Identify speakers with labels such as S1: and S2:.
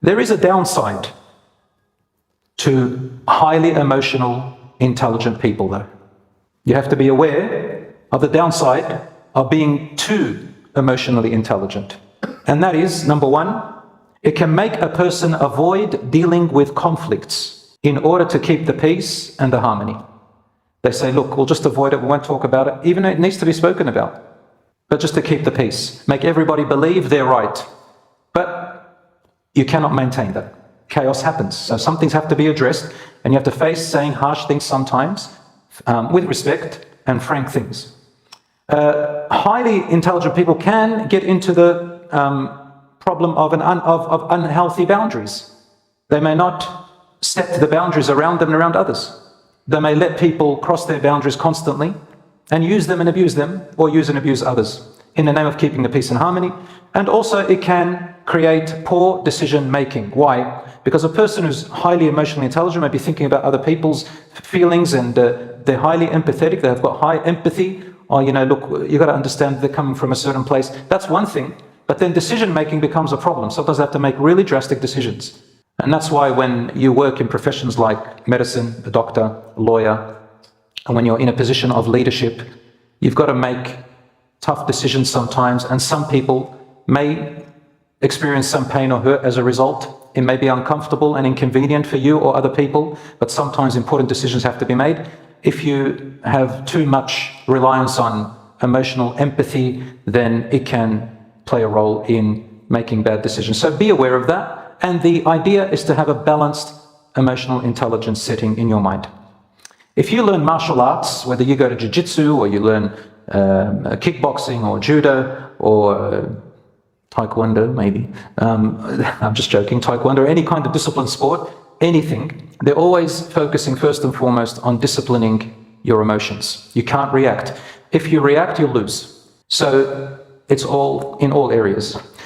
S1: There is a downside to highly emotional, intelligent people, though. You have to be aware of the downside of being too emotionally intelligent. And that is, number one, it can make a person avoid dealing with conflicts in order to keep the peace and the harmony. They say, look, we'll just avoid it, we won't talk about it, even though it needs to be spoken about. But just to keep the peace, make everybody believe they're right. But you cannot maintain that. Chaos happens. So some things have to be addressed, and you have to face saying harsh things sometimes, with respect and frank things. Highly intelligent people can get into the problem of unhealthy boundaries. They may not set the boundaries around them and around others. They may let people cross their boundaries constantly and use them and abuse them, or use and abuse others in the name of keeping the peace and harmony. And also it can create poor decision making. Why? Because a person who's highly emotionally intelligent may be thinking about other people's feelings, and they're highly empathetic, they've got high empathy, or, you know, look, you've got to understand they're coming from a certain place. That's one thing, but then decision making becomes a problem. Sometimes they have to make really drastic decisions. And that's why when you work in professions like medicine, a doctor, a lawyer, and when you're in a position of leadership, you've got to make tough decisions sometimes, and some people may experience some pain or hurt as a result. It may be uncomfortable and inconvenient for you or other people, but sometimes important decisions have to be made. If you have too much reliance on emotional empathy, then it can play a role in making bad decisions. So be aware of that. And the idea is to have a balanced emotional intelligence setting in your mind. If you learn martial arts, whether you go to jiu-jitsu or you learn kickboxing or judo or taekwondo, maybe, I'm just joking, taekwondo, any kind of disciplined sport, anything, they're always focusing first and foremost on disciplining your emotions. You can't react. If you react, you'll lose. So it's all in all areas.